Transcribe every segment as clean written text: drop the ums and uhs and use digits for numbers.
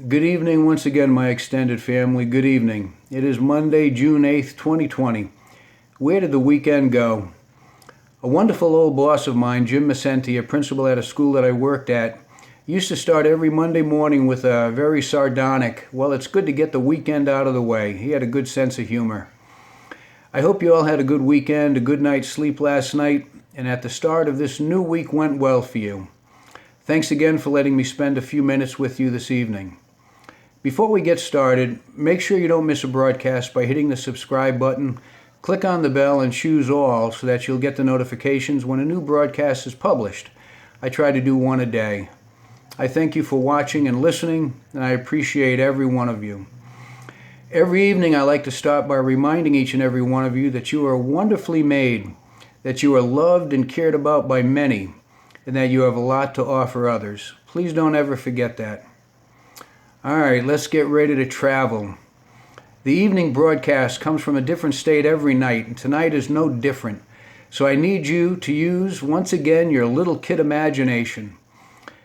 Good evening once again, my extended family. Good evening. It is Monday, June 8th, 2020. Where did the weekend go? A wonderful old boss of mine, Jim Macenti, a principal at a school that I worked at, used to start every Monday morning with a very sardonic, "Well, it's good to get the weekend out of the way." He had a good sense of humor. I hope you all had a good weekend, a good night's sleep last night, and at the start of this new week went well for you. Thanks again for letting me spend a few minutes with you this evening. Before we get started, make sure you don't miss a broadcast by hitting the subscribe button, click on the bell and choose all so that you'll get the notifications when a new broadcast is published. I try to do one a day. I thank you for watching and listening, and I appreciate every one of you. Every evening I like to start by reminding each and every one of you that you are wonderfully made, that you are loved and cared about by many, and that you have a lot to offer others. Please don't ever forget that. All right, let's get ready to travel. The evening broadcast comes from a different state every night, and tonight is no different. So I need you to use, once again, your little kid imagination.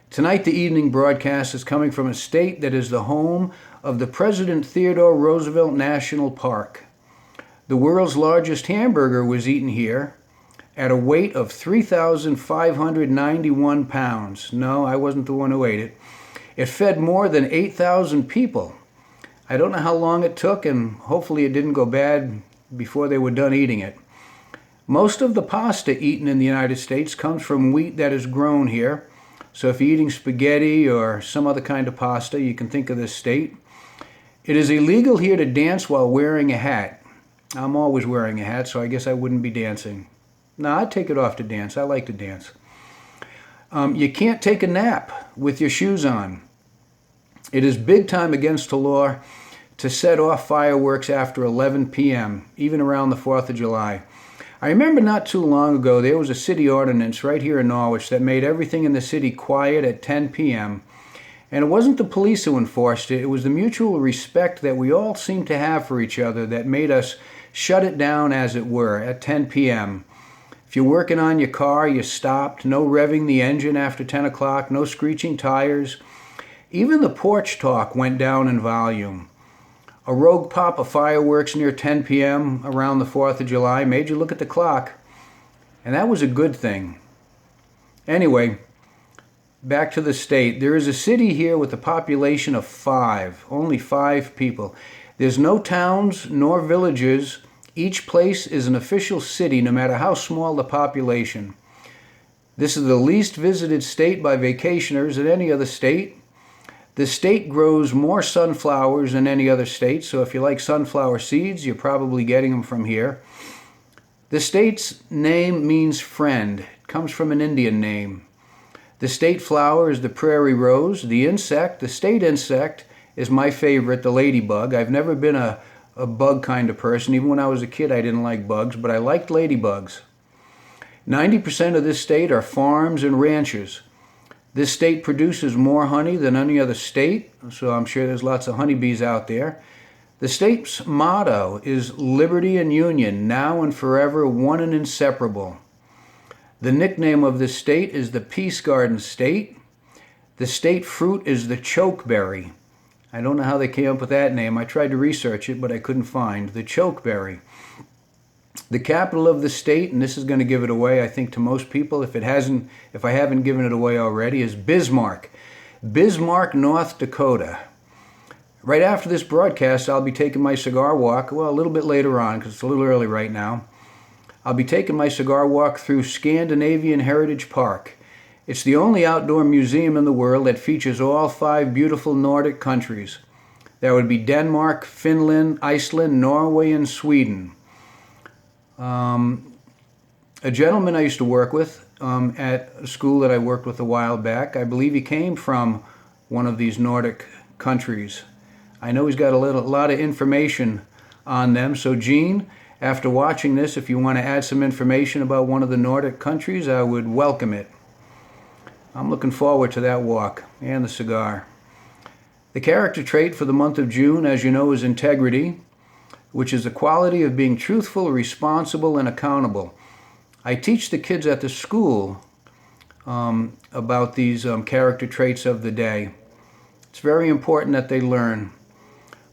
Tonight, the evening broadcast is coming from a state that is the home of the President Theodore Roosevelt National Park. The world's largest hamburger was eaten here at a weight of 3,591 pounds. No, I wasn't the one who ate it. It fed more than 8,000 people. I don't know how long it took, and hopefully it didn't go bad before they were done eating it. Most of the pasta eaten in the United States comes from wheat that is grown here. So if you're eating spaghetti or some other kind of pasta, you can think of this state. It is illegal here to dance while wearing a hat. I'm always wearing a hat, so I guess I wouldn't be dancing. No, I'd take it off to dance. I like to dance. You can't take a nap with your shoes on. It is big time against the law to set off fireworks after 11 p.m., even around the 4th of July. I remember not too long ago there was a city ordinance right here in Norwich that made everything in the city quiet at 10 p.m. And it wasn't the police who enforced it. It was the mutual respect that we all seemed to have for each other that made us shut it down, as it were, at 10 p.m. If you're working on your car, you stopped. No revving the engine after 10 o'clock, no screeching tires. Even the porch talk went down in volume. A rogue pop of fireworks near 10 p.m. around the 4th of July made you look at the clock. And that was a good thing. Anyway, back to the state. There is a city here with a population of 5, only 5 people. There's no towns nor villages. Each place is an official city, no matter how small the population. This is the least visited state by vacationers in any other state. The state grows more sunflowers than any other state, so if you like sunflower seeds, you're probably getting them from here. The state's name means friend. It comes from an Indian name. The state flower is the prairie rose. The state insect, is my favorite, the ladybug. I've never been a bug kind of person. Even when I was a kid, I didn't like bugs, but I liked ladybugs. 90% of this state are farms and ranches. This state produces more honey than any other state, so I'm sure there's lots of honeybees out there. The state's motto is liberty and union, now and forever, one and inseparable. The nickname of this state is the Peace Garden State. The state fruit is the chokeberry. I don't know how they came up with that name. I tried to research it, but I couldn't find the chokeberry. The capital of the state, and this is going to give it away, I think, to most people, if I haven't given it away already, is Bismarck. Bismarck, North Dakota. Right after this broadcast, I'll be taking my cigar walk, well, a little bit later on, because it's a little early right now. I'll be taking my cigar walk through Scandinavian Heritage Park. It's the only outdoor museum in the world that features all 5 beautiful Nordic countries. That would be Denmark, Finland, Iceland, Norway, and Sweden. A gentleman I used to work with at a school that I worked with a while back, I believe he came from one of these Nordic countries. I know he's got a lot of information on them. So Gene, after watching this, if you want to add some information about one of the Nordic countries, I would welcome it. I'm looking forward to that walk and the cigar. The character trait for the month of June, as you know, is integrity, which is the quality of being truthful, responsible, and accountable. I teach the kids at the school about these character traits of the day. It's very important that they learn.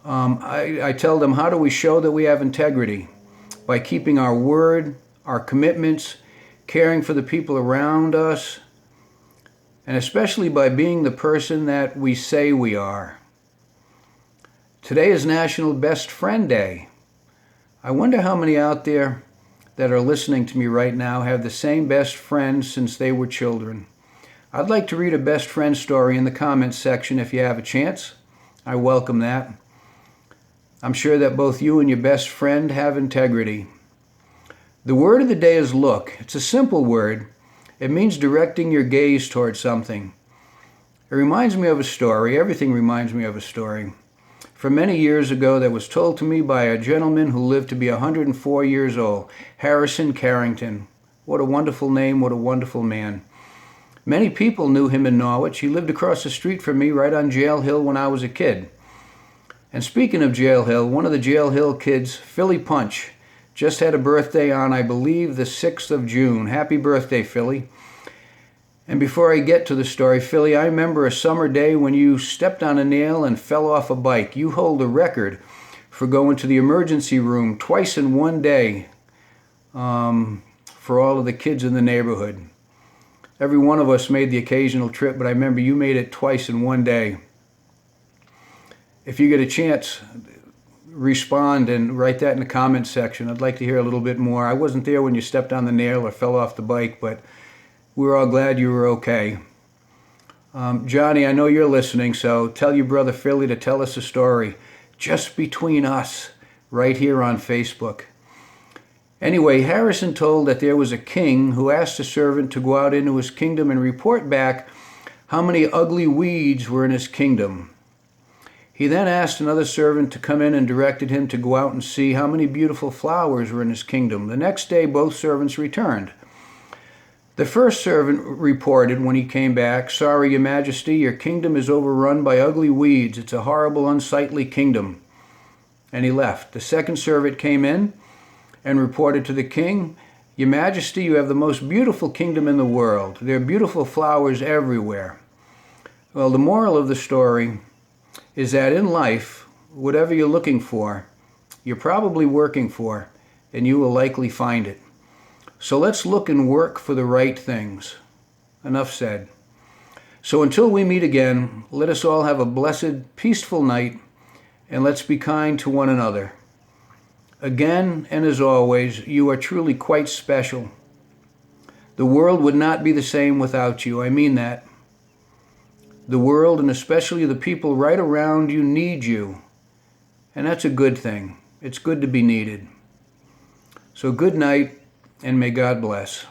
I tell them, how do we show that we have integrity? By keeping our word, our commitments, caring for the people around us, and especially by being the person that we say we are. Today is National Best Friend Day. I wonder how many out there that are listening to me right now have the same best friend since they were children. I'd like to read a best friend story in the comments section if you have a chance. I welcome that. I'm sure that both you and your best friend have integrity. The word of the day is look. It's a simple word. It means directing your gaze towards something. It reminds me of a story. Everything reminds me of a story. From many years ago that was told to me by a gentleman who lived to be 104 years old, Harrison Carrington. What a wonderful name, what a wonderful man. Many people knew him in Norwich. He lived across the street from me right on Jail Hill when I was a kid. And speaking of Jail Hill, one of the Jail Hill kids, Philly Punch, just had a birthday on, I believe, the 6th of June. Happy birthday, Philly. And before I get to the story, Philly, I remember a summer day when you stepped on a nail and fell off a bike. You hold the record for going to the emergency room twice in one day for all of the kids in the neighborhood. Every one of us made the occasional trip, but I remember you made it twice in one day. If you get a chance, respond and write that in the comments section. I'd like to hear a little bit more. I wasn't there when you stepped on the nail or fell off the bike, but we're all glad you were okay. Johnny, I know you're listening, so tell your brother Philly to tell us a story just between us right here on Facebook. Anyway, Harrison told that there was a king who asked a servant to go out into his kingdom and report back how many ugly weeds were in his kingdom. He then asked another servant to come in and directed him to go out and see how many beautiful flowers were in his kingdom. The next day, both servants returned. The first servant reported when he came back, "Sorry, Your Majesty, your kingdom is overrun by ugly weeds. It's a horrible, unsightly kingdom." And he left. The second servant came in and reported to the king, "Your Majesty, you have the most beautiful kingdom in the world. There are beautiful flowers everywhere." Well, the moral of the story is that in life, whatever you're looking for, you're probably working for, and you will likely find it. So let's look and work for the right things. Enough said. So until we meet again, let us all have a blessed, peaceful night, and let's be kind to one another. Again, and as always, you are truly quite special. The world would not be the same without you. I mean that. The world, and especially the people right around you, need you. And that's a good thing. It's good to be needed. So good night, and may God bless.